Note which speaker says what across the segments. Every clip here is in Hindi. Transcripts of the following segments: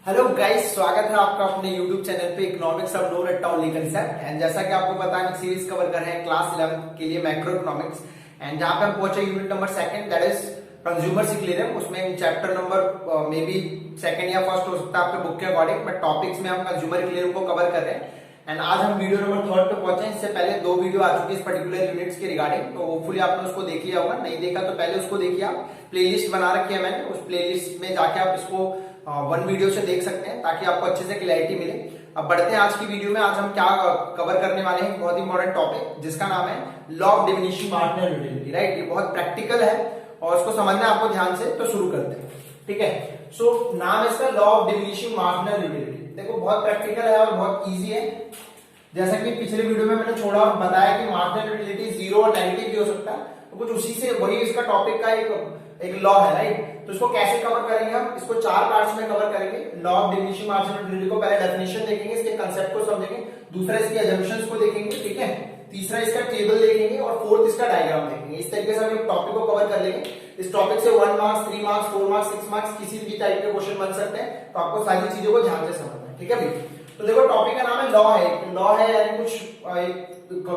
Speaker 1: हेलो गाइस, स्वागत है आपका अपने यूट्यूब चैनल पे इकोनॉमिक्स ऑफ नो रट्टा ओनली कंसेप्ट। एंड जैसा कि आपको पता है, सीरीज कवर कर रहे हैं क्लास 11 के लिए मैक्रो इकोनॉमिक्स। एंड जहां पे हम पहुंचे unit number second, that is consumer equilibrium. उसमें chapter number maybe second या फर्स्ट हो सकता है आपके बुक के अकॉर्डिंग, बट टॉपिक्स में हम कंज्यूमर इक्विलिब्रियम को कवर कर रहे हैं। एंड आज हम वीडियो नंबर थर्ड पे पहुंचे। इससे पहले दो वीडियो आ चुकी है इस पर्टिकुलर यूनिट्स के रिगार्डिंग, तो होपफुली आपने उसको देख लिया होगा। नहीं देखा तो पहले उसको देखिए। आप प्लेलिस्ट बना रखी है मैंने, उस प्लेलिस्ट में जाके आप इसको वन वीडियो से देख सकते हैं ताकि आपको अच्छे से क्लैरिटी मिले। अब बढ़ते हैं आज की वीडियो में। आज हम क्या कवर करने वाले हैं, बहुत इंपॉर्टेंट टॉपिक जिसका नाम है law of diminishing marginal utility. Right, ये बहुत प्रैक्टिकल है और उसको समझना है आपको ध्यान से। तो शुरू करते हैं, ठीक है। सो नाम इसका law of diminishing marginal utility. देखो बहुत प्रैक्टिकल है और बहुत ईजी है। जैसा कि पिछले वीडियो में मैंने छोड़ा और बताया कि मार्जिनल यूटिलिटी जीरो और नेगेटिव भी हो सकता है, तो कुछ उसी से वही इसका टॉपिक का एक लॉ है। राइट, तो इसको कैसे कवर करेंगे हम, इसको चार पार्ट्स में कवर करेंगे। Law of diminishing marginal utility को पहले डेफिनेशन देखेंगे, इसके कंसेप्ट को समझेंगे, दूसरा इसकी अजम्पशंस को देखेंगे, ठीक है, तीसरा इसका टेबल देखेंगे और फोर्थ इसका डायग्राम देखेंगे। इस तरीके से हम टॉपिक को कवर कर लेंगे। इस टॉपिक से 1 मार्क्स, 3 मार्क्स, 4 मार्क्स, 6 मार्क्स किसी भी टाइप के क्वेश्चन बन सकते हैं। तो आपको सारी चीजों को ध्यान से समझना है, ठीक है भाई। तो देखो टॉपिक का नाम है लॉ है। लॉ है यानी कुछ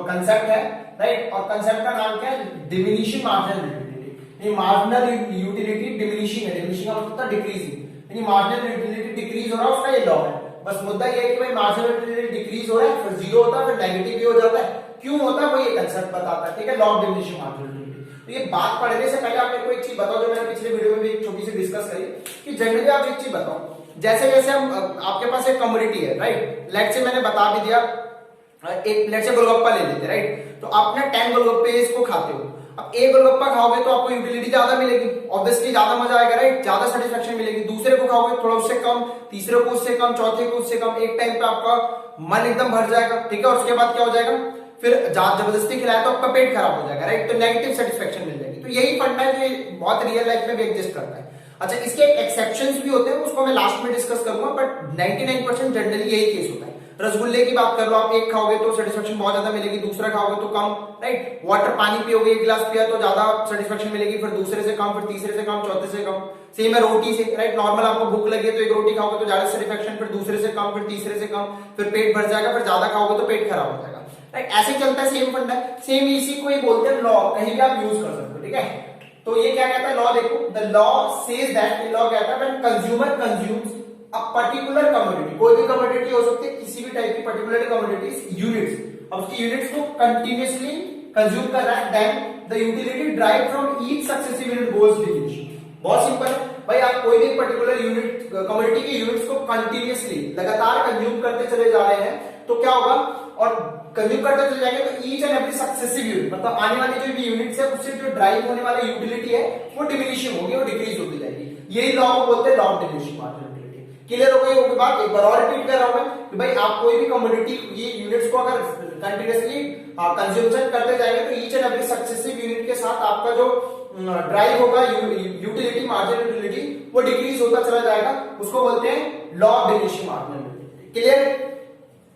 Speaker 1: कंसेप्ट है, राइट। और कंसेप्ट का नाम क्या है, diminishing marginal utility. Marginal utility diminishing है, डिमिनिशिंग का मतलब डिक्रीजिंग, यानी मार्जिनल यूटिलिटी डिक्रीज हो रहा है, उसका ये लॉ है। बस मुद्दा ये है कि भाई मार्जिनल यूटिलिटी डिक्रीज हो रहा है, फिर जीरो होता है, फिर नेगेटिव भी हो जाता है। क्यों होता है वो ये कंसेप्ट बताता है, ठीक है, law of diminishing marginal utility. तो ये बात पढ़ने से पहले आप मेरे को एक चीज बताओ, जो मैंने पिछले वीडियो में भी एक छोटी सी डिस्कस करी, कि जनरली आप एक चीज बताओ, जैसे जैसे हम आपके पास एक कमोडिटी है, राइट, लेट से मैंने बता भी दिया, एक लेट से गोलगप्पा ले लेते, राइट। तो आप ना 10 गोलगप्पे इसको खाते हो। अब एक गोलगप्पा खाओगे तो आपको यूटिलिटी ज्यादा मिलेगी, ऑब्वियसली ज्यादा मजा आएगा, राइट, ज्यादा सेटिस्फेक्शन मिलेगी। दूसरे को खाओगे थोड़ा उससे कम, तीसरे को उससे कम, चौथे को उससे कम। एक टाइम पे आपका मन एकदम भर जाएगा, ठीक है। और उसके बाद क्या हो जाएगा, फिर जबरदस्ती खिलाए तो आपका पेट खराब हो जाएगा, राइट। तो नेगेटिव सेटिस्फेक्शन मिल जाएगी। तो यही फंडा है जो बहुत रियल लाइफ में भी एग्जिस्ट करता है। अच्छा, इसके एक्सेप्शंस भी होते हैं, उसको मैं लास्ट में डिस्कस करूंगा, बट 99% जनरली यही केस होता है। रसगुल्ले की बात कर लो, आप एक खाओगे तो सेटिस्फेक्शन बहुत ज्यादा मिलेगी, दूसरा खाओगे तो कम, राइट। वाटर, पानी पियोगे, एक गिलास पिया तो ज्यादा सेटिस्फेक्शन मिलेगी, फिर दूसरे से कम, फिर तीसरे से कम, चौथे से कम। सेम है रोटी से, राइट। नॉर्मल आपको भूख लगे तो एक रोटी खाओगे तो ज्यादा सेटिस्फेक्शन, फिर दूसरे से कम, फिर तीसरे से कम, फिर पेट भर जाएगा, फिर ज्यादा खाओगे तो पेट खराब हो जाएगा, राइट। ऐसे चलता है, सेम फंडा है, सेम इसी को ही बोलते हैं लॉ। कहीं भी आप यूज कर सकते हो, ठीक है। तो ये क्या कहता है लॉ, देखो, the law says that, law कहता है when consumer consumes a particular commodity, कोई भी कमोडिटी हो सकती है, किसी भी टाइप की पर्टिकुलर कमोडिटीज, यूनिट्स, अब उसकी यूनिट्स को कंटिन्यूअसली कंज्यूम कर रहा है, then the utility drive from each successive unit goes diminishing. बहुत सिंपल है भाई, आप कोई भी पर्टिकुलर यूनिट कमोडिटी की यूनिट्स को कंटिन्यूअसली लगातार कंज्यूम करते चले जा रहे हैं तो क्या होगा, और कंज्यूम करते चले जाएंगे तो each and every successive unit, मतलब आने वाली जो भी यूनिट्स है उससे जो ड्राइव होने वाली यूटिलिटी है वो डिमिनिशिंग होगी, वो डिक्रीज होती जाएगी। यही लॉ को बोलते हैं law of diminishing marginal utility. Clear हो गई होगी बात। एक बार और रिपीट कर रहा हूं मैं कि भाई आप कोई भी कमोडिटी ये यूनिट्स को अगर कंटिन्यूअसली कंज्यूमशन करते जाएंगे तो each and every successive unit के साथ आपका जो ड्राइव होगा यूटिलिटी, मार्जिनल यूटिलिटी, वो डिक्रीज होता चला जाएगा। उसको बोलते हैं law of diminishing marginal utility. Clear.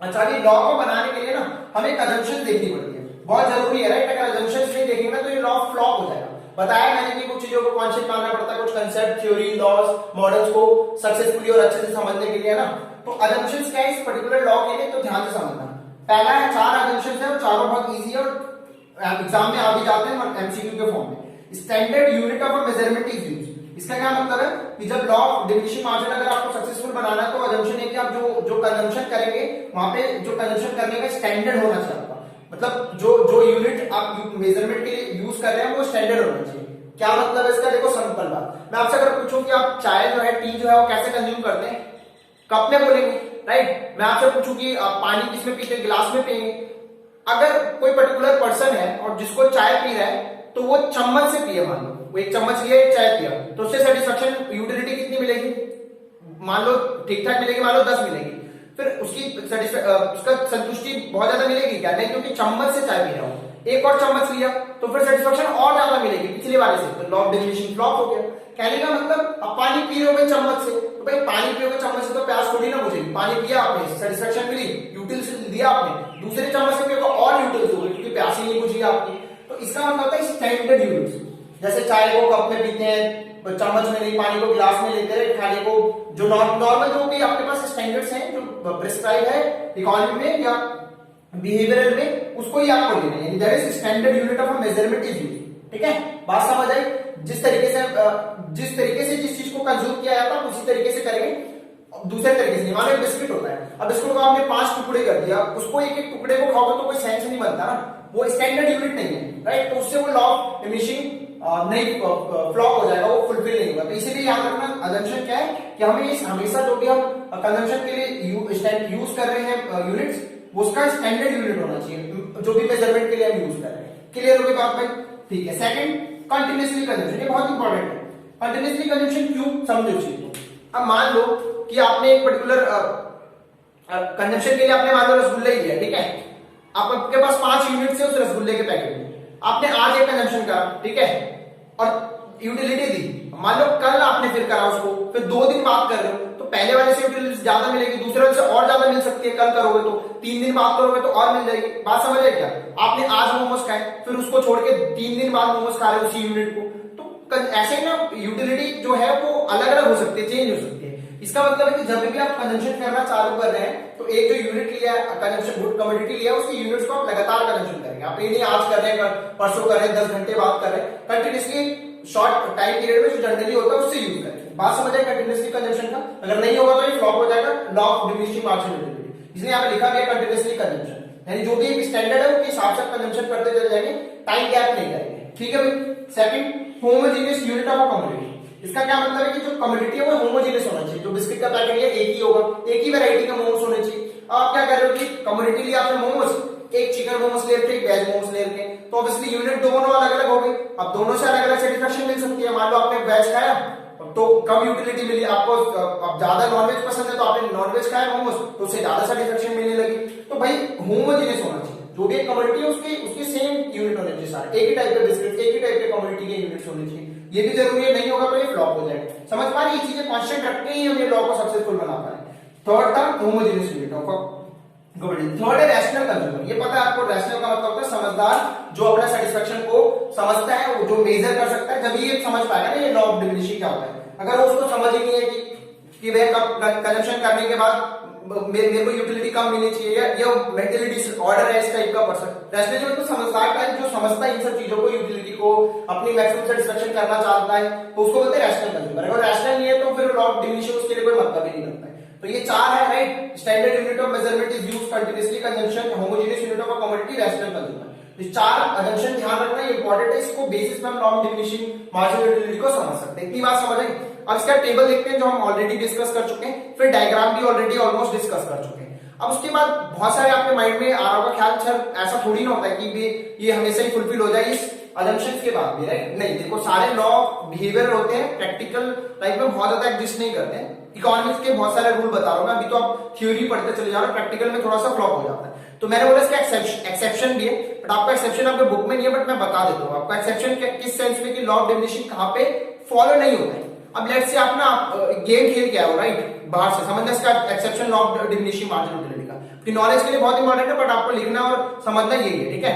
Speaker 1: अच्छा, ये लॉ को बनाने के लिए ना हमें एक अजम्पशन देखनी पड़ती है, बहुत जरूरी है, राइट। अगर अजम्पशंस नहीं देखेंगे ना तो ये लॉ फ्लॉप हो जाएगा। बताया मैंने कि कुछ चीजों को कॉन्सेप्ट मानना पड़ता है, कुछ कंसेप्ट, थ्योरी, लॉज, मॉडल्स को सक्सेसफुली और अच्छे से समझने के लिए ना। तो अजम्पशंस क्या है इस पर्टिकुलर लॉ के लिए, तो ध्यान से समझना। पहला है, 4 अजम्पशंस है और चारों बहुत इजी है और एग्जाम में आ भी जाते हैं एमसीक्यू के फॉर्म में। Standard unit of measurement is used. इसका क्या मतलब है कि जब लॉ ऑफ डिमिनिशिंग मार्जिन अगर आपको सक्सेसफुल बनाना है तो अजम्पशन है कि आप जो कंजम्पशन करेंगे वहां पे जो कंजम्पशन करने का स्टैंडर्ड होना चाहिए, मतलब जो यूनिट आप मेजरमेंट के लिए यूज कर रहे हैं वो स्टैंडर्ड होना चाहिए। क्या मतलब है इसका, देखो सिंपल बात, मैं आपसे अगर पूछूं कि आप चाय जो है, टी जो है वो कैसे कंज्यूम करते हैं, कप में बोलेंगे, राइट। मैं आपसे पूछूं कि आप पानी किसमें पीते हैं, गिलास में पिएंगे। अगर कोई पर्टिकुलर पर्सन है और जिसको चाय पी रहा है तो वो चम्मच से पिए, मान लो वो एक चम्मच लिया, एक चाय पिया, तो उससे सेटिस्फेक्शन यूटिलिटी कितनी मिलेगी, मान लो ठीक ठाक मिलेगी, मान लो 10 मिलेगी। फिर उसकी उसका संतुष्टि बहुत ज्यादा मिलेगी क्या, नहीं, क्योंकि चम्मच से चाय पी रहा हूं, एक और चम्मच लिया तो फिर सेटिस्फेक्शन और ज्यादा मिलेगी पिछले वाले से, तो लॉ ऑफ डिमिनिशिंग फ्लॉप हो गया। कहने का मतलब अब पानी पी रहे हो चम्मच से, तो भाई पानी पियोगे चम्मच से तो प्यास थोड़ी ना बुझेगी, पानी पिया आपने, सेटिस्फेक्शन मिली, यूटिलिटी दिया आपने, दूसरे चम्मच से पियोगे और यूटिलिटी होगी क्योंकि प्यास ही नहीं बुझी आपकी। तो इसका मतलब होता है स्टैंडर्ड यूनिट्स। जैसे चाय को कप में पीते हैं, चम्मच में नहीं, पानी को गिलास में लेते हैं, खाने को जो नॉर्मल जो भी आपके पास स्टैंडर्ड्स हैं जो प्रिस्क्राइब है इकोनॉमी में या बिहेवियरल में, उसको ही आपको लेना है। That is standard unit of measurement is use. ठीक है, बात समझ आई? जिस तरीके से जिस चीज को कंज्यूम किया जाता है उसी तरीके से करेंगे, दूसरे तरीके से नहीं। मान लो बिस्किट होता है, अब बिस्कुट को आपने 5 टुकड़े कर दिया, उसको एक एक टुकड़े को खाओगे तो कोई सेंस नहीं बनता ना, वो स्टैंडर्ड यूनिट नहीं है, राइट? तो उससे वो लॉ ऑफ डिमिनिशिंग नहीं फ्लॉप हो जाएगा, वो फुलफिल नहीं होगा। तो इसीलिए याद रखना अजम्पशन क्या है कि हमें हमेशा जो भी हम कंजम्पशन के लिए यूज कर रहे हैं यूनिट्स, उसका स्टैंडर्ड यूनिट होना चाहिए जो भी मेजरमेंट के लिए हम यूज कर रहे हैं। क्लियर होगी बात भाई? ठीक है। सेकंड, कंटिन्यूअसली कंजम्पशन, ये बहुत इंपॉर्टेंट है। कंटिन्यूअसली कंजम्पशन क्यों, समझो चीज को। अब मान लो कि आपने एक पर्टिकुलर कंजम्पशन के लिए आपने मान लो रसगुल्ले ही लिया, ठीक है? आपके पास 5 यूनिट है उस रसगुल्ले के पैकेट में, आपने आज एक कंजम्पशन करा, ठीक है, और यूटिलिटी दी। मान लो कल आपने फिर करा उसको, फिर 2 दिन बाद कर रहे हो, तो पहले वाले से यूटिलिटी ज्यादा मिलेगी, दूसरे वाले से और ज्यादा मिल सकती है। कल करोगे तो 3 दिन बाद करोगे तो और मिल जाएगी। बात समझ रहे क्या? आपने आज मोमोज खाए, फिर उसको छोड़ के 3 दिन बाद मोमोज खा रहे हो उसी यूनिट को, तो ऐसे ही ना यूटिलिटी जो है वो अलग अलग हो सकती है, चेंज हो सकती है। इसका मतलब है कि जब भी आप कंजम्पशन करना चालू कर रहे हैं तो एक जो यूनिट लिया है, कंजम्पशन गुड कमोडिटी लिया है, उसकी यूनिट्स को आप लगातार कंजम्पशन करेंगे। आप ये नहीं आज कर रहे हैं, परसों कर रहे हैं, 10 घंटे बाद कर रहे हैं, कंटिन्यूसली शॉर्ट टाइम पीरियड में जो जनरली होता है उससे यूज करें। बात समझ आए कंटिन्यूसली कंजम्पशन का? अगर नहीं होगा तो ये फ्लॉप हो जाएगा, law of diminishing marginal utility. इसलिए यहाँ पे लिखा गया कंटिन्यूसली कंजम्पशन, यानी जो भी एक स्टैंडर्ड है उसके हिसाब से कंजम्पशन करते चले जाएंगे, टाइम गैप नहीं करेंगे। ठीक है भाई? Second, homogeneous unit of a commodity. इसका क्या मतलब है कि जो कमोडिटी है वो होमोजेनियस होना चाहिए। जो बिस्किट का पैकेट है एक ही होगा, एक ही वैरायटी का मोमोज होने चाहिए। आप क्या कर रहे हो कि कमोडिटी लिया आपने मोमोज, एक चिकन मोमोज ले रहे, एक वेज मोमोज ले रहे, तो ऑब्वियसली यूनिट दोनों अलग अलग हो गई। अब दोनों से अलग अलग सेटिस्फेक्शन मिल सकती है। मान लो आपने वेज खाया तो कम यूटिलिटी मिली आपको, अब ज्यादा नॉनवेज पसंद है तो आपने नॉनवेज खाया मोमोज तो उससे ज्यादा सेटिस्फेक्शन मिलने लगी। तो भाई होमोजेनियस होना चाहिए, जो भी एक कमोडिटी है उसकी सेम यूनिट होने चाहिए सारे, एक ही टाइप के बिस्किट, एक ही टाइप के कमोडिटी के यूनिट्स होने चाहिए। ये भी जरूरी है, नहीं होगा तो ये फ्लॉप हो जाएगा। समझ पा रही? ये चीजें कांस्टेंट रखते ही हम ये लॉ को सक्सेसफुल बना पाए। थर्ड था homogeneous unit of commodity. Third है रैशनल कंज्यूमर। ये पता है आपको, रैशनल का मतलब होता है समझदार, जो अपना सेटिस्फेक्शन को समझता है, वो जो मेजर कर सकता है, जब ये समझ पाएगा ना ये लॉ ऑफ डिमिनिशिंग क्या होता है। अगर वो उसको समझ ही नहीं है कि वह कंजम्पशन करने के बाद मेरे को यूटिलिटी कम मिलनी चाहिए, या मेंटली डिसऑर्डर है इस टाइप का पर्सन, रैशनल मतलब समझदार टाइप जो समझता है इन सब चीजों को, यूटिलिटी को, अपनी मैक्सिमम सेटिस्फेक्शन करना चाहता है, तो उसको बोलते हैं रैशनल कंज्यूमर। अगर रैशनल नहीं है तो फिर लॉ ऑफ डिमिनिशिंग उसके लिए कोई मतलब ही नहीं बनता है। तो ये 4 है, right? Standard unit of measurement is used continuously consumption, homogeneous unit of a commodity, rational consumer. ये 4 अजम्पशन ध्यान रखना, ये इंपॉर्टेंट है। इसको बेसिस पे हम law of diminishing marginal utility को समझ सकते हैं। इतनी बात समझ आई? अब इसका टेबल देखते हैं जो हम ऑलरेडी डिस्कस कर चुके हैं, फिर डायग्राम भी ऑलरेडी ऑलमोस्ट डिस्कस कर चुके हैं। अब उसके बाद बहुत सारे आपके माइंड में आ रहा होगा ख्याल, सर ऐसा थोड़ी ना होता है कि ये हमेशा ही फुलफिल हो जाए इस अजम्पशंस के बाद भी, राइट? नहीं, देखो सारे लॉ बिहेवियर होते हैं, प्रैक्टिकल लाइफ में बहुत ज्यादा एग्जिस्ट नहीं करते हैं। इकोनॉमिक्स के बहुत सारे रूल बता रहा हूं मैं, अभी तो आप थ्योरी पढ़ते चले जा रहे हो, प्रैक्टिकल में थोड़ा सा फ्लॉप हो जाता है। तो मैंने बोला इसका एक्सेप्शन भी है, बट आपका एक्सेप्शन आपके बुक में नहीं है, बट मैं बता देता हूँ आपका एक्सेप्शन किस सेंस में कि लॉ ऑफ डिमिनिशिंग कहां पे फॉलो नहीं होता है। अब लेट्स से आप ना गेम खेल के आए हो, राइट? बाहर से समझना इसका exception law of diminishing marginal utility का, कि नॉलेज के लिए बहुत इंपॉर्टेंट है, बट आपको लिखना और समझना यही है, ठीक है?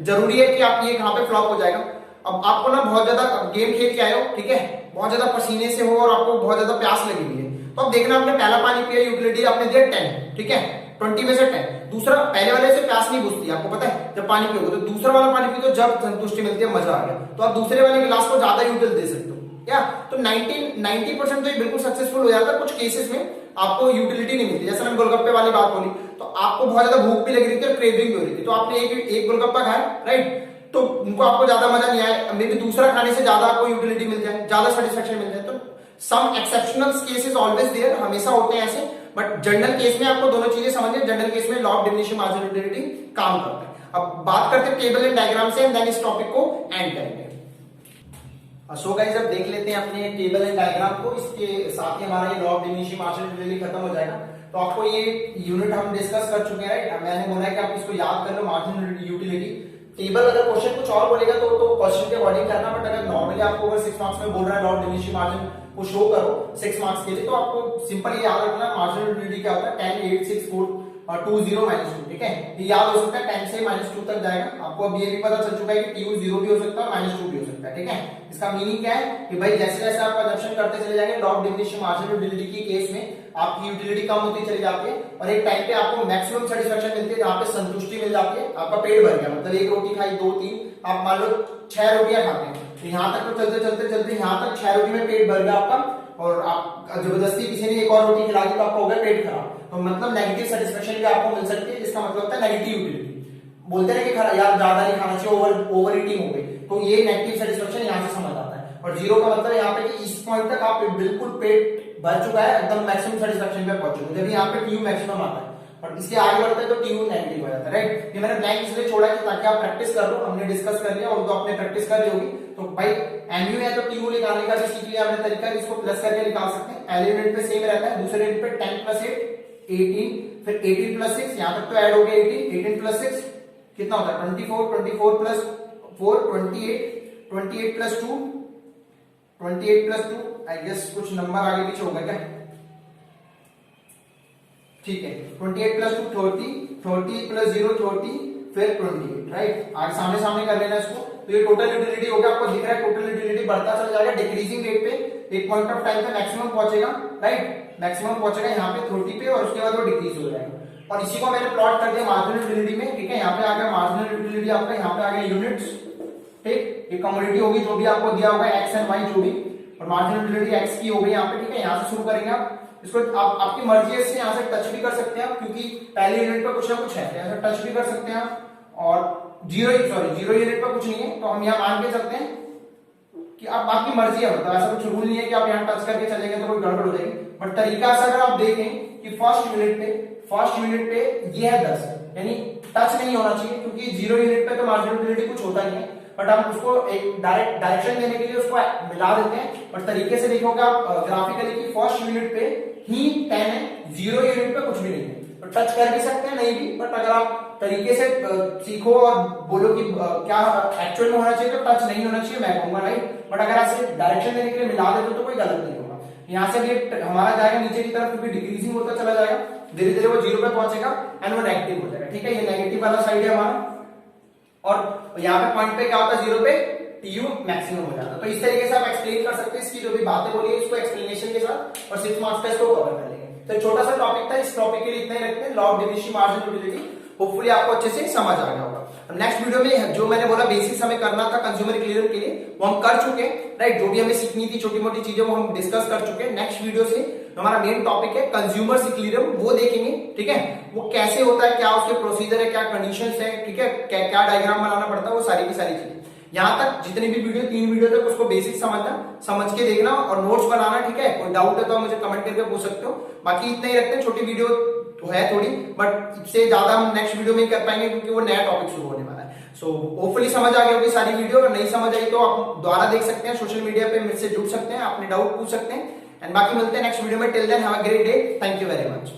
Speaker 1: जरूरी है कि आप ये कहां पे फ्लॉप हो जाएगा। अब आपको ना बहुत ज्यादा गेम खेल के आए हो, ठीक है, बहुत ज्यादा पसीने से हो और आपको बहुत ज्यादा प्यास लगी हुई है, तो अब देखना आपने पहला पानी पिया, यूटिलिटी आपने दिया 10, ठीक है, 20 में से 10। दूसरा, पहले वाले से प्यास नहीं बुझती, आपको पता है, जब पानी पियोगे तो दूसरा वाला पानी पियो, जब संतुष्टि मिलती है, मजा आ गया, तो आप दूसरे वाले गिलास को ज्यादा यूटिल दे सकते हो क्या? तो 90% तो ये बिल्कुल सक्सेसफुल हो जाता है। कुछ केसेस में आपको यूटिलिटी नहीं मिलती, जैसे मैंने गोलगप्पे वाली बात बोली, तो आपको बहुत ज्यादा भूख भी लग रही थी और क्रेविंग भी हो रही थी, तो आपने एक गोलगप्पा खाया, राइट? तो उनको आपको ज्यादा मजा नहीं आया, मे बी दूसरा खाने से ज्यादा आपको यूटिलिटी मिल जाए, ज्यादा सेटिस्फेक्शन मिल जाए। तो some exceptional cases always there, हमेशा होते हैं ऐसे, बट जनरल केस में आपको दोनों चीजें समझिए। जनरल केस में law of diminishing marginal utility काम करता है। अब बात करते हैं टेबल एंड डायग्राम से, एंड देन इस टॉपिक को एंड करेंगे। सो गाइस, अब देख लेते हैं अपने टेबल एंड डायग्राम को, इसके साथ ही हमारा ये law of diminishing marginal utility खत्म हो जाएगा। तो आपको ये यूनिट हम डिस्कस कर चुके हैं, राइट? मैंने बोला है कि आप इसको याद कर लो, मार्जिनल यूटिलिटी टेबल। अगर क्वेश्चन कुछ और बोलेगा तो क्वेश्चन के अकॉर्डिंग करना, बट अगर नॉर्मली आपको अगर 6 मार्क्स में बोल रहा है लॉ ऑफ डिमिनिशिंग मार्जिन को शो करो 6 मार्क्स के लिए, तो आपको सिंपल ये याद रखना मार्जिनल यूटिलिटी क्या होता है, 10, 8, 6, 4, और 2 0 -2, ठीक है। ये याद हो सकता है 10 से -2 तक जाएगा। आपको अब ये भी पता चल चुका है कि TU 0 भी हो सकता है और -2 भी हो सकता है, ठीक है। इसका मीनिंग क्या है कि भाई जैसे जैसे आप कंजप्शन करते चले जाएंगे, law of diminishing marginal utility की केस में आपकी यूटिलिटी कम होती चली जाती है और एक टाइम पे आपको मैक्सिमम सेटिस्फेक्शन मिलती है, जहां पे संतुष्टि मिल जाती है, आपका पेट भर गया, मतलब एक रोटी खाई, 2 3, आप मान लो 6 रोटियां खाते हैं, तो यहाँ तक तो चलते चलते चलते यहाँ तक 6 रोटी में पेट भर गया आपका, और आप जबरदस्ती किसी ने एक और रोटी खिला दी तो आपका हो गया पेट खराब। तो मतलब नेगेटिव सेटिस्फेक्शन भी आपको मिल सकती है, जिसका मतलब होता है नेगेटिव यूटिलिटी। बोलते हैं कि यार ज्यादा नहीं खाना चाहिए, ओवर ईटिंग हो गई, तो ये नेगेटिव सेटिस्फेक्शन यहाँ से समझ आता है। और जीरो का मतलब यहाँ पे कि इस पॉइंट तक आप बिल्कुल पेट भर चुका है, एकदम मैक्सिमम सेटिस्फेक्शन पे पहुंच चुके हैं, जब यहाँ पे TU मैक्सिमम आता है और इसके आगे बढ़ता है तो TU नेगेटिव हो जाता है, राइट। ये मैंने ब्लैंक इसलिए छोड़ा कि ताकि आप प्रैक्टिस कर लो, हमने डिस्कस कर लिया और तो आपने प्रैक्टिस कर ली होगी। तो भाई MU है तो TU निकालने का भी सीख लिया हमने तरीका, इसको प्लस करके निकाल सकते हैं। पहले यूनिट पे सेम रहता है, दूसरे यूनिट पे 10 + 8 18, फिर 18 + 6, यहाँ तक तो ऐड हो गया 18 + 6 कितना होता है 24, 24 + 4 28, 28 + 2 28 + 2, आई गेस कुछ नंबर आगे पीछे होगा क्या, ठीक है। 28 + 2 30, 30 + 0 30, फिर 28, राइट। आगे सामने सामने कर लेना इसको, तो ये टोटल यूटिलिटी हो गया। आपको दिख रहा है टोटल यूटिलिटी बढ़ता चला जाएगा डिक्रीजिंग रेट पे, एक पॉइंट ऑफ टाइम पे मैक्सिमम पहुंचेगा, राइट। मैक्सिमम पहुंचेगा यहाँ पे 30 पे और उसके बाद वो डिक्रीज हो जाएगा। और इसी को मैंने प्लॉट कर दिया मार्जिनल यूटिलिटी में, ठीक है। यहाँ पे आ गया मार्जिनल यूटिलिटी आपका, यहाँ पे आ गया यूनिट्स, ठीक। ये कमोडिटी होगी जो भी आपको दिया होगा एक्स एंड वाई जो भी, और मार्जिनल यूटिलिटी एक्स की हो गई यहाँ पे, ठीक है। यहाँ से शुरू करेंगे आप इसको, आप आपकी मर्जी है, इससे यहाँ से टच भी कर सकते हैं आप, क्योंकि पहले यूनिट पर कुछ ना कुछ है, यहाँ से टच भी कर सकते हैं आप। और जीरो यूनिट पर कुछ नहीं है, तो हम यहाँ मान के चलते हैं कि आप आपकी मर्जी है, मतलब ऐसा कुछ रूल नहीं है कि आप यहाँ टच करके चलेंगे तो कोई गड़बड़ हो जाएगी। बट तरीका से अगर आप देखें कि फर्स्ट यूनिट पे ये है 10, यानी टच नहीं होना चाहिए, क्योंकि 0 यूनिट पे तो मार्जिनल यूटिलिटी कुछ होता नहीं है, बट हम उसको एक डायरेक्शन देने के लिए उसको मिला देते हैं। और तरीके से देखोगे आप ग्राफिकली कि फर्स्ट यूनिट पे ही 10 है, 0 यूनिट पे कुछ भी नहीं है, तो टच कर भी सकते हैं नहीं भी, बट अगर आप तरीके से सीखो और बोलो कि क्या एक्चुअल में होना चाहिए तो टच नहीं होना चाहिए, मैं कहूंगा, राइट। बट अगर ऐसे डायरेक्शन देने के लिए मिला देते तो कोई गलत नहीं होगा। यहाँ से भी हमारा जाएगा नीचे की तरफ, क्योंकि डिक्रीजिंग होता चला जाएगा, धीरे धीरे वो 0 पे पहुंचेगा एंड वो नेगेटिव हो जाएगा, ठीक है। ये नेगेटिव वाला साइड है हमारा, और यहाँ पे पॉइंट पे क्या होता है 0 पे TU मैक्सिमम हो जाता है। तो इस तरीके से आप एक्सप्लेन कर सकते हैं इसकी जो भी बातें बोली है, इसको एक्सप्लेनेशन के साथ, और 6 मार्क्स का इसको कवर कर लेंगे। तो छोटा सा टॉपिक था, इस टॉपिक के लिए इतना ही रखते हैं, law of diminishing marginal utility. Hopefully आपको अच्छे से समझ आ गया होगा। नेक्स्ट वीडियो में जो मैंने बोला बेसिक्स हमें करना था कंज्यूमर इक्विलिब्रियम के लिए, वो हम कर चुके हैं, राइट। जो भी हमें सीखनी थी छोटी मोटी चीजें वो हम डिस्कस कर चुके हैं। नेक्स्ट वीडियो से हमारा मेन टॉपिक है कंज्यूमर इक्विलिब्रियम, वो देखेंगे, ठीक है। वो कैसे होता है, क्या उसके प्रोसीजर है, क्या कंडीशंस है, ठीक है, क्या डायग्राम बनाना पड़ता है, वो सारी की सारी चीजें। यहाँ तक जितनी भी वीडियो 3 वीडियो तक उसको बेसिक समझना, समझ के देखना और नोट्स बनाना, ठीक है। कोई डाउट है तो मुझे कमेंट करके पूछ सकते हो। बाकी इतना ही रखते हैं, छोटी वीडियो तो है थोड़ी, बट इससे ज्यादा हम नेक्स्ट वीडियो में कर पाएंगे, क्योंकि वो नया टॉपिक शुरू होने वाला है। सो होपफुली समझ आ गई होगी सारी वीडियो, और नहीं समझ आई तो आप दोबारा देख सकते हैं, सोशल मीडिया पे मुझसे जुड़ सकते हैं, अपने डाउट पूछ सकते हैं। एंड बाकी मिलते हैं नेक्स्ट वीडियो में। Till then have a great day, thank you very much.